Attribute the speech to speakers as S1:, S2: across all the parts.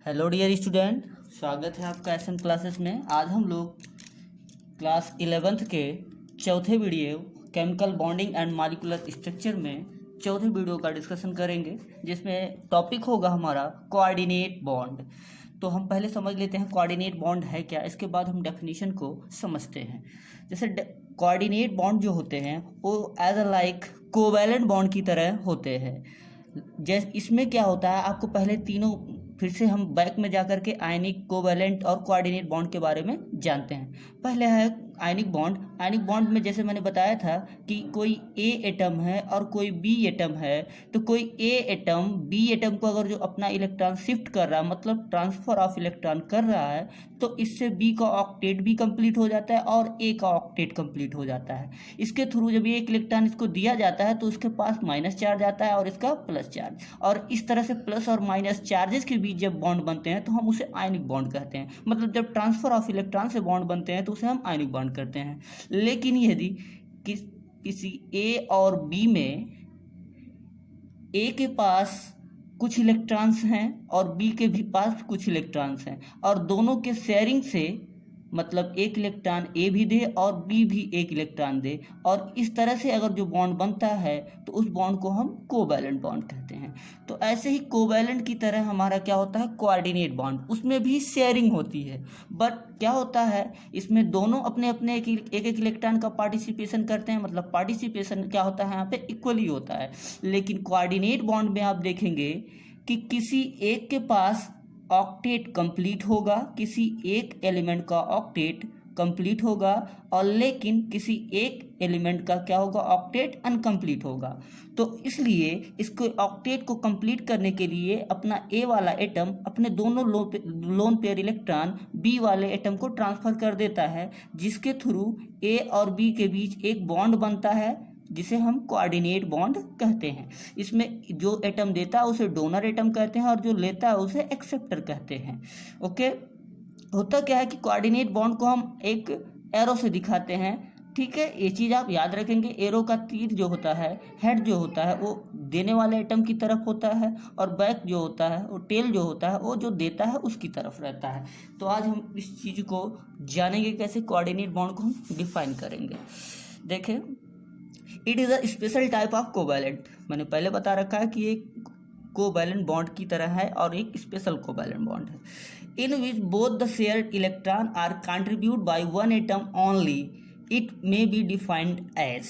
S1: Hello dear student, स्वागत है आपका एसएम क्लासेस में। आज हम लोग क्लास 11th के चौथे video chemical bonding and molecular structure में चौथे वीडियो का डिस्कशन करेंगे, जिसमें टॉपिक होगा हमारा कोऑर्डिनेट बॉन्ड। तो हम पहले समझ लेते हैं कोऑर्डिनेट बॉन्ड है क्या, इसके बाद हम डेफिनेशन को समझते हैं। जैसे कोऑर्डिनेट बॉन्ड जो होते हैं वो as a like covalent bond की तरह होते हैं। जैसे इसमें क्या होता है, आपको पहले तीनों फिर से हम बैक में जाकर के आयनिक, कोवैलेंट और कोऑर्डिनेट बॉन्ड के बारे में जानते हैं। पहले है आयनिक बॉन्ड। आयनिक बॉन्ड में जैसे मैंने बताया था कि कोई ए एटम है और कोई बी एटम है, तो कोई ए एटम बी एटम को अगर जो अपना इलेक्ट्रॉन शिफ्ट कर रहा है, मतलब ट्रांसफर ऑफ इलेक्ट्रॉन कर रहा है, तो इससे बी का ऑक्टेट भी कंप्लीट हो जाता है और ए का ऑक्टेट कंप्लीट हो जाता है। इसके थ्रू जब ये एक इलेक्ट्रॉन इसको दिया जाता है तो उसके पास माइनस चार्ज आता है और इसका प्लस चार्ज, और इस तरह से प्लस और माइनस चार्जेस के बीच जब बॉन्ड बनते हैं तो हम उसे आयनिक बॉन्ड कहते हैं। मतलब जब ट्रांसफर ऑफ इलेक्ट्रॉन से बॉन्ड बनते हैं तो उसे हम आयनिक बॉन्ड करते हैं। लेकिन यदि किसी ए और बी में ए के पास कुछ इलेक्ट्रॉन्स हैं और बी के भी पास कुछ इलेक्ट्रॉन्स हैं, और दोनों के शेयरिंग से, मतलब एक इलेक्ट्रॉन ए भी दे और बी भी एक इलेक्ट्रॉन दे, और इस तरह से अगर जो बॉन्ड बनता है तो उस बॉन्ड को हम कोवैलेंट बॉन्ड कहते हैं। तो ऐसे ही कोवैलेंट की तरह हमारा क्या होता है, कोऑर्डिनेट बॉन्ड, उसमें भी शेयरिंग होती है। बट क्या होता है, इसमें दोनों अपने अपने एक एक इलेक्ट्रॉन का पार्टिसिपेशन करते हैं। मतलब पार्टिसिपेशन क्या होता है, यहाँ पे इक्वली होता है। लेकिन कोऑर्डिनेट बॉन्ड में आप देखेंगे कि किसी एक के पास ऑक्टेट कंप्लीट होगा, किसी एक एलिमेंट का ऑक्टेट कंप्लीट होगा, और लेकिन किसी एक एलिमेंट का क्या होगा, ऑक्टेट अनकंप्लीट होगा। तो इसलिए इसको ऑक्टेट को कंप्लीट करने के लिए अपना ए वाला एटम अपने दोनों लोन पेयर इलेक्ट्रॉन बी वाले एटम को ट्रांसफर कर देता है, जिसके थ्रू ए और बी के बीच एक बॉन्ड बनता है जिसे हम कोऑर्डिनेट बॉन्ड कहते हैं। इसमें जो एटम देता है उसे डोनर एटम कहते हैं और जो लेता है उसे एक्सेप्टर कहते हैं। ओके, होता क्या है कि कोऑर्डिनेट बॉन्ड को हम एक एरो से दिखाते हैं। ठीक है, ये चीज़ आप याद रखेंगे। एरो का तीर जो होता है, हेड जो होता है, वो देने वाले एटम की तरफ होता है, और बैक जो होता है, वो टेल जो होता है, वो जो देता है उसकी तरफ रहता है। तो आज हम इस चीज़ को जानेंगे, कैसे कोऑर्डिनेट बॉन्ड को हम डिफाइन करेंगे। देखें, it is a special type of covalent. मैंने पहले बता रखा है कि एक कोवैलेंट बॉन्ड की तरह है और एक स्पेशल कोवैलेंट बॉन्ड है। In which both the shared electron are contribute by one atom only, it may be defined as.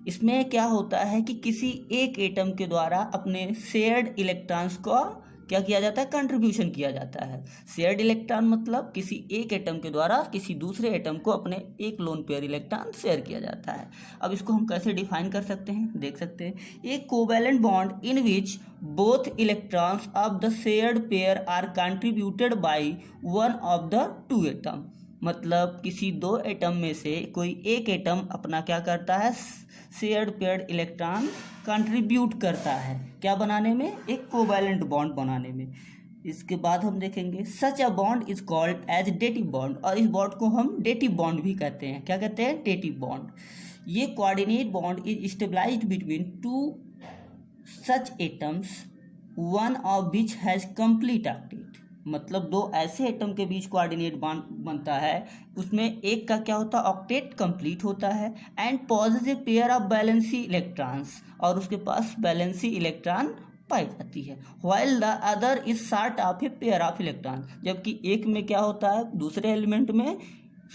S1: इसमें क्या होता है कि किसी एक एटम के द्वारा अपने शेयर्ड इलेक्ट्रॉन्स को क्या किया जाता है, कंट्रीब्यूशन किया जाता है। शेयर्ड इलेक्ट्रॉन मतलब किसी एक एटम के द्वारा किसी दूसरे एटम को अपने एक लोन पेयर इलेक्ट्रॉन शेयर किया जाता है। अब इसको हम कैसे डिफाइन कर सकते हैं, देख सकते हैं। एक covalent bond in which both electrons of the shared pair are contributed by one of the two atom. मतलब किसी दो एटम में से कोई एक एटम अपना क्या करता है, शेयर्ड पेयर्ड इलेक्ट्रॉन कंट्रीब्यूट करता है, क्या बनाने में, एक कोवैलेंट बॉन्ड बनाने में। इसके बाद हम देखेंगे such a bond is called as dative bond, और इस बॉन्ड को हम डेटिव बॉन्ड भी कहते हैं। क्या कहते हैं, डेटिव बॉन्ड। ये coordinate bond is stabilized between two such atoms, one of which has complete octet. मतलब दो ऐसे एटम के बीच कोऑर्डिनेट बॉन्ड बनता है, उसमें एक का क्या होता है, ऑक्टेट कंप्लीट होता है, and possess a pair of valency electrons, और उसके पास वैलेंसी इलेक्ट्रॉन पाई जाती है। While the other is short of a pair of electron, जबकि एक में क्या होता है, दूसरे एलिमेंट में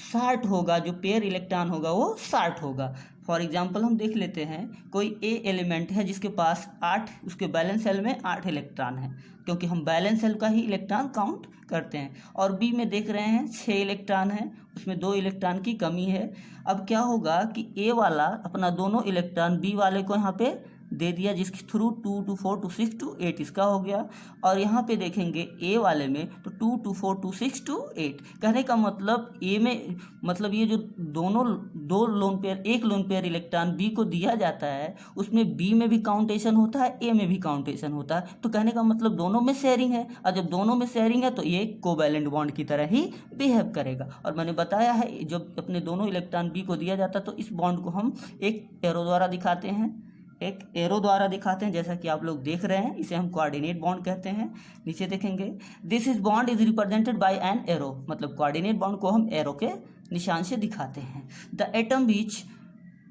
S1: शार्ट होगा, जो पेयर इलेक्ट्रॉन होगा वो शार्ट होगा। फॉर एग्जाम्पल हम देख लेते हैं, कोई ए एलिमेंट है जिसके पास 8, उसके बैलेंस सेल में 8 इलेक्ट्रॉन है, क्योंकि हम बैलेंस सेल का ही इलेक्ट्रॉन काउंट करते हैं। और बी में देख रहे हैं 6 इलेक्ट्रॉन है, उसमें 2 इलेक्ट्रॉन की कमी है। अब क्या होगा कि ए वाला अपना दोनों इलेक्ट्रॉन बी वाले को यहाँ पे दे दिया, जिसके थ्रू 2 to 4 to 6 to 8 इसका हो गया। और यहाँ पे देखेंगे ए वाले में तो 2 to 4 to 6 to 8। कहने का मतलब ए में, मतलब ये जो दोनों दो लोन पेयर, एक लोन पेयर इलेक्ट्रॉन बी को दिया जाता है, उसमें बी में भी काउंटेशन होता है, ए में भी काउंटेशन होता है। तो कहने का मतलब दोनों में शेयरिंग है, और जब दोनों में शेयरिंग है तो ये कोवैलेंट बॉन्ड की तरह ही बिहेव करेगा। और मैंने बताया है जब अपने दोनों इलेक्ट्रॉन बी को दिया जाता है तो इस बॉन्ड को हम एक एरो द्वारा दिखाते हैं। एक एरो द्वारा दिखाते हैं, जैसा कि आप लोग देख रहे हैं, इसे हम कोऑर्डिनेट बॉन्ड कहते हैं। नीचे देखेंगे this is bond is represented by an arrow, मतलब कोऑर्डिनेट बॉन्ड को हम एरो के निशान से दिखाते हैं। The atom which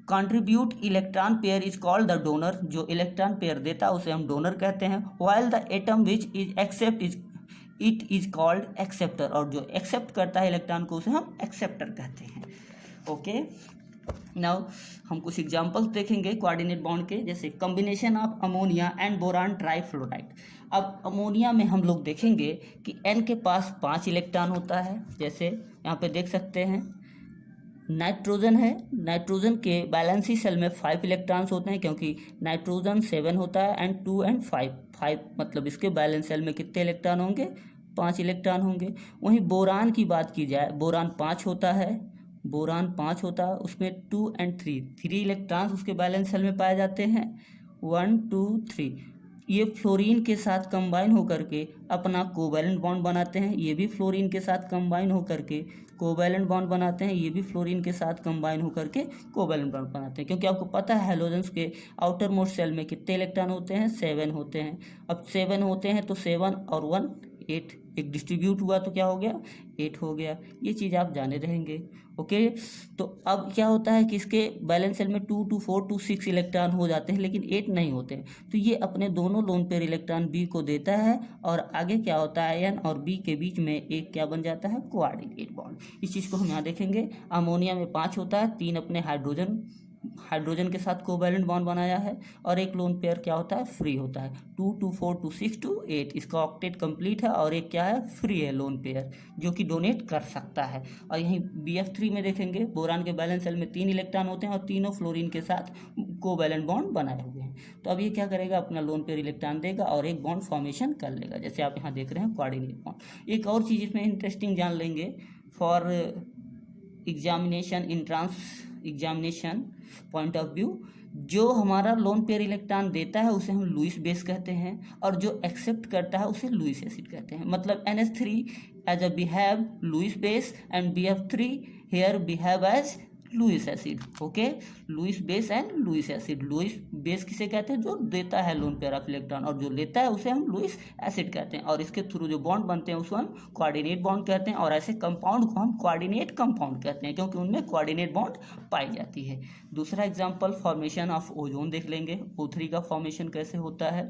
S1: contribute electron pair is called the donor, जो इलेक्ट्रॉन पेयर देता है उसे हम डोनर कहते हैं। While the atom which is accept it is called acceptor, और जो एक्सेप्ट करता है इलेक्ट्रॉन को उसे हम एक्सेप्टर कहते हैं। ओके, नाउ हम कुछ एग्जांपल्स देखेंगे कोऑर्डिनेट बॉन्ड के, जैसे combination of ammonia and boron trifluoride. अब अमोनिया में हम लोग देखेंगे कि एन के पास 5 इलेक्ट्रॉन होता है, जैसे यहाँ पे देख सकते हैं। नाइट्रोजन है, नाइट्रोजन के बैलेंसी सेल में 5 इलेक्ट्रॉन्स होते हैं, क्योंकि नाइट्रोजन 7 होता है एंड 2 एंड 5 मतलब इसके बैलेंस सेल में कितने इलेक्ट्रॉन होंगे, 5 इलेक्ट्रॉन होंगे। वहीं बोरान की बात की जाए, बोरान 5 होता है, बोरान 5 होता है, उसमें 2 एंड 3 इलेक्ट्रॉन्स उसके बैलेंस सेल में पाए जाते हैं, 1 2 3। ये फ्लोरीन के साथ कंबाइन होकर के अपना कोवैलेंट बॉन्ड बनाते हैं, ये भी फ्लोरीन के साथ कंबाइन होकर के कोवैलेंट बॉन्ड बनाते हैं, ये भी फ्लोरीन के साथ कंबाइन होकर के कोवैलेंट बॉन्ड बनाते हैं। क्योंकि आपको पता है हैलोजेंस के आउटर मोस्ट सेल में कितने इलेक्ट्रॉन होते हैं, 7 होते हैं। अब 7 होते हैं तो 7 और 1 8, एक डिस्ट्रीब्यूट हुआ तो क्या हो गया, 8 हो गया। ये चीज़ आप जाने रहेंगे। ओके, तो अब क्या होता है कि इसके बैलेंस सेल में 2 2 4 2 6 इलेक्ट्रॉन हो जाते हैं, लेकिन 8 नहीं होते हैं। तो ये अपने दोनों लोन पेयर इलेक्ट्रॉन बी को देता है, और आगे क्या होता है, एन और बी के बीच में एक क्या बन जाता है, कोऑर्डिनेट बॉन्ड। इस चीज़ को हम यहाँ देखेंगे। अमोनिया में 5 होता है, 3 अपने हाइड्रोजन के साथ कोवैलेंट बॉन्ड बनाया है, और एक लोन पेयर क्या होता है, फ्री होता है। 2 2 4 2 6 2 8 इसका ऑक्टेट कंप्लीट है, और एक क्या है, फ्री है लोन पेयर, जो कि डोनेट कर सकता है। और यहीं BF3 में देखेंगे, बोरान के बैलेंस सेल में 3 इलेक्ट्रॉन होते हैं, और तीनों फ्लोरीन के साथ कोवैलेंट बॉन्ड बनाए हुए हैं। तो अब ये क्या करेगा, अपना लोन पेयर इलेक्ट्रॉन देगा और एक बॉन्ड फॉर्मेशन कर लेगा, जैसे आप यहाँ देख रहे हैं कोऑर्डिनेट बॉन्ड। एक और चीज़ इसमें इंटरेस्टिंग जान लेंगे for examination point of view. जो हमारा लोन पेयर इलेक्ट्रॉन देता है उसे हम लुईस बेस कहते हैं, और जो एक्सेप्ट करता है उसे लुईस एसिड कहते हैं। मतलब NH3 as a behave Lewis base and BF3 here behave as Lewis acid. Okay, Lewis base and Lewis acid. Lewis base किसे कहते हैं, जो देता है लोन पेयर ऑफ इलेक्ट्रॉन, और जो लेता है उसे हम लुईस एसिड कहते हैं। और इसके थ्रू जो बॉन्ड बनते हैं उसको हम कोऑर्डिनेट बॉन्ड कहते हैं, और ऐसे कंपाउंड को हम कोऑर्डिनेट कंपाउंड कहते हैं, क्योंकि उनमें कोऑर्डिनेट बॉन्ड पाई जाती है। दूसरा एग्जाम्पल फॉर्मेशन ऑफ ओजोन देख लेंगे। O3 का फॉर्मेशन कैसे होता है।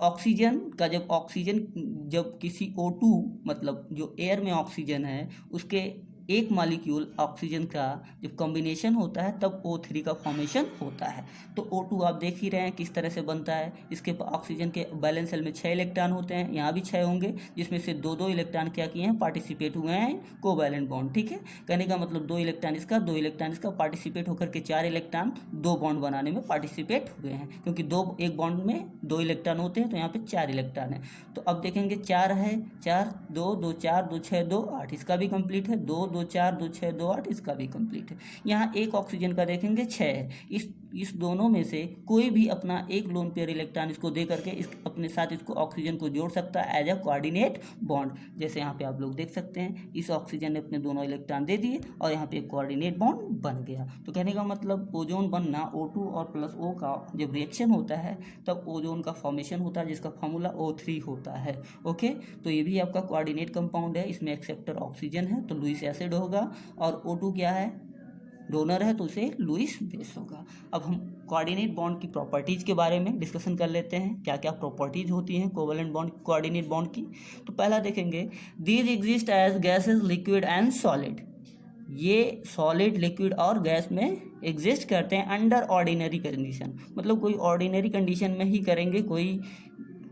S1: ऑक्सीजन का जब किसी O2 मतलब जो एयर में ऑक्सीजन है उसके एक मॉलिक्यूल ऑक्सीजन का जब कॉम्बिनेशन होता है तब O3 का फॉर्मेशन होता है। तो O2 आप देख ही रहे हैं किस तरह से बनता है। इसके ऑक्सीजन के बैलेंस सेल में 6 इलेक्ट्रॉन होते हैं, यहाँ भी 6 होंगे, जिसमें से 2 इलेक्ट्रॉन क्या किए हैं, पार्टिसिपेट हुए हैं कोवैलेंट बॉन्ड। ठीक है, कहने का मतलब 2 इलेक्ट्रॉन इसका 2 इलेक्ट्रॉन इसका पार्टिसिपेट होकर के 4 इलेक्ट्रॉन 2 बॉन्ड बनाने में पार्टिसिपेट हुए हैं, क्योंकि एक बॉन्ड में 2 इलेक्ट्रॉन होते हैं, तो यहाँ पे 4 इलेक्ट्रॉन है। तो अब देखेंगे 4 है, 4 2 2 4 2 6 2 8 इसका भी कंप्लीट है, 2 2 4 2 6 2 8 इसका भी कंप्लीट है। यहाँ एक ऑक्सीजन का देखेंगे 6 है। इस दोनों में से कोई भी अपना एक लोन पेयर इलेक्ट्रॉन इसको दे करके अपने साथ इसको ऑक्सीजन को जोड़ सकता है एज अ कोऑर्डिनेट बॉन्ड। जैसे यहाँ पे आप लोग देख सकते हैं, इस ऑक्सीजन ने अपने दोनों इलेक्ट्रॉन दे दिए और यहाँ पे एक कोऑर्डिनेट बॉन्ड बन गया। तो कहने का मतलब ओजोन बनना O2 और प्लस O का जब रिएक्शन होता है तब ओजोन का फॉर्मेशन होता है, जिसका फॉर्मूला O3 होता है। ओके, तो ये भी आपका कोऑर्डिनेट कंपाउंड है, इसमें एक्सेप्टर ऑक्सीजन है तो लुईस एसिड होगा, और O2 क्या है, डोनर है तो उसे लुईस बेस होगा। अब हम कोऑर्डिनेट बॉन्ड की प्रॉपर्टीज के बारे में डिस्कशन कर लेते हैं, क्या क्या प्रॉपर्टीज होती हैं कोवैलेंट बॉन्ड कोऑर्डिनेट बॉन्ड की। तो पहला देखेंगे, these exist as gases liquid and solid. ये सॉलिड लिक्विड और गैस में एग्जिस्ट करते हैं अंडर ऑर्डिनरी कंडीशन, मतलब कोई ऑर्डिनरी कंडीशन में ही करेंगे, कोई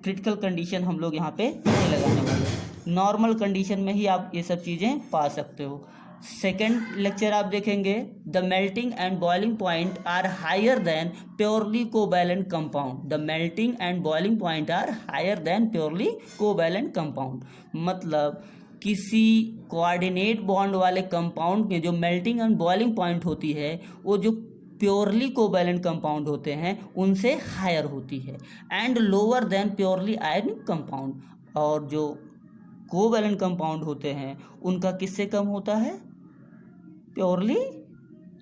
S1: क्रिटिकल कंडीशन हम लोग यहाँ पे नहीं लगाने वाले, नॉर्मल कंडीशन में ही आप ये सब चीज़ें पा सकते हो। सेकेंड लेक्चर आप देखेंगे, the melting and boiling point are higher than purely covalent compound. The melting and boiling point are higher than purely covalent compound. मतलब किसी कोऑर्डिनेट बॉन्ड वाले कंपाउंड में जो मेल्टिंग एंड बॉइलिंग पॉइंट होती है वो जो प्योरली कोवैलेंट कंपाउंड होते हैं उनसे हायर होती है, and lower than purely ionic compound. और जो कोवैलेंट कंपाउंड होते हैं उनका किससे कम होता है, प्योरली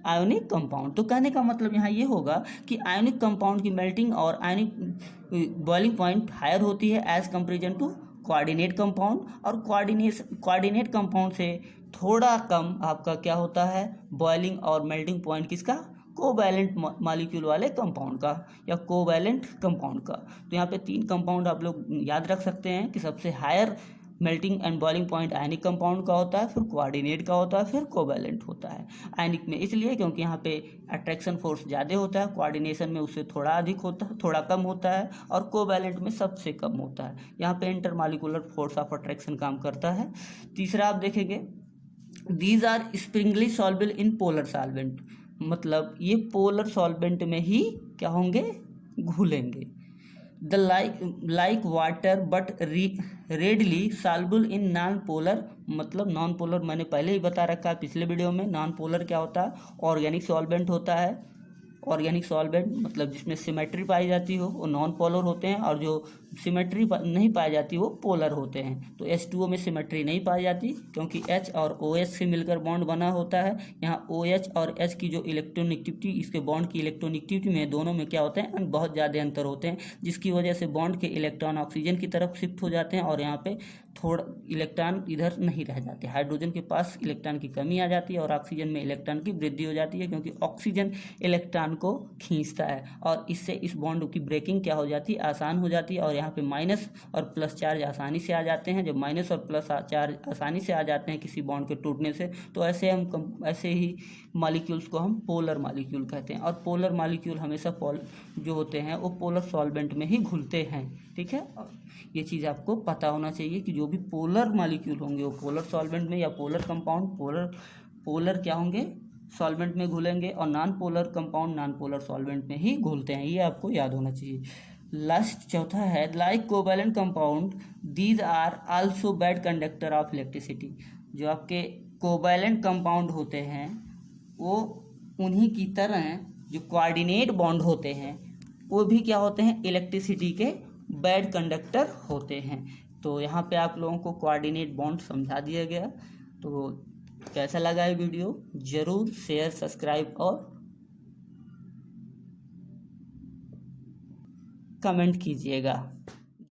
S1: आयोनिक कंपाउंड। तो कहने का मतलब यहाँ ये होगा कि आयोनिक कंपाउंड की मेल्टिंग और आयोनिक बॉइलिंग पॉइंट हायर होती है as comparison to coordinate compound, और कोऑर्डिनेट कंपाउंड से थोड़ा कम आपका क्या होता है, बॉइलिंग और मेल्टिंग पॉइंट किसका, कोवैलेंट मॉलिक्यूल वाले कंपाउंड का या कोवैलेंट कंपाउंड का। तो यहाँ पे 3 कंपाउंड आप लोग याद रख सकते हैं कि सबसे higher melting and boiling point ionic compound का होता है, फिर कोऑर्डिनेट का होता है, फिर कोवैलेंट होता है। आयनिक में इसलिए क्योंकि यहाँ पे अट्रैक्शन फोर्स ज़्यादा होता है, कोऑर्डिनेशन में उससे थोड़ा अधिक होता है, थोड़ा कम होता है, और कोवैलेंट में सबसे कम होता है। यहाँ पे इंटरमॉलिक्यूलर फोर्स ऑफ अट्रैक्शन काम करता है। तीसरा आप देखेंगे, these are sparingly soluble in polar solvent, मतलब ये पोलर सॉल्वेंट में ही क्या होंगे, घुलेंगे। The like water but readily soluble in non polar, मतलब नॉन पोलर मैंने पहले ही बता रखा है पिछले वीडियो में। नॉन पोलर क्या होता है, ऑर्गेनिक सॉल्वेंट होता है। ऑर्गेनिक सॉल्वेंट मतलब जिसमें सिमेट्री पाई जाती हो वो नॉन पोलर होते हैं, और जो सिमेट्री नहीं पाई जाती वो पोलर होते हैं। तो H2O में सिमेट्री नहीं पाई जाती क्योंकि H और OH से मिलकर बॉन्ड बना होता है। यहाँ OH और H की जो इलेक्ट्रोनेगेटिविटी, इसके बॉन्ड की इलेक्ट्रोनेगेटिविटी में दोनों में क्या होते हैं, बहुत ज़्यादा अंतर होते हैं, जिसकी वजह से बॉन्ड के इलेक्ट्रॉन ऑक्सीजन की तरफ शिफ्ट हो जाते हैं, और यहाँ पे थोड़ा इलेक्ट्रॉन इधर नहीं रह जाते। हाइड्रोजन के पास इलेक्ट्रॉन की कमी आ जाती है और ऑक्सीजन में इलेक्ट्रॉन की वृद्धि हो जाती है, क्योंकि ऑक्सीजन इलेक्ट्रॉन को खींचता है, और इससे इस बॉन्ड की ब्रेकिंग क्या हो जाती है, आसान हो जाती है। और यहाँ पे माइनस और प्लस चार्ज आसानी से आ जाते हैं। जब माइनस और प्लस चार्ज आसानी से आ जाते हैं किसी बॉन्ड के टूटने से, तो ऐसे ही मॉलिक्यूल्स को हम पोलर मॉलिक्यूल कहते हैं। और पोलर मॉलिक्यूल हमेशा जो होते हैं वो पोलर सॉल्वेंट में ही घुलते हैं। ठीक है, ये चीज़ आपको पता होना चाहिए कि जो भी पोलर मॉलिक्यूल होंगे वो पोलर सॉल्वेंट में, या पोलर कंपाउंड पोलर क्या होंगे, सॉल्वेंट में घुलेंगे, और non polar compound non polar solvent में ही घुलते हैं। ये आपको याद होना चाहिए। लास्ट चौथा है, like covalent compound these are also bad conductor of electricity. जो आपके कोवैलेंट कंपाउंड होते हैं वो उन्हीं की तरह जो कोऑर्डिनेट बॉन्ड होते हैं वो भी क्या होते हैं, इलेक्ट्रिसिटी के बैड कंडक्टर होते हैं। तो यहाँ पे आप लोगों को कोऑर्डिनेट बॉन्ड समझा दिया गया। तो कैसा लगा ये वीडियो, ज़रूर शेयर, सब्सक्राइब और कमेंट कीजिएगा।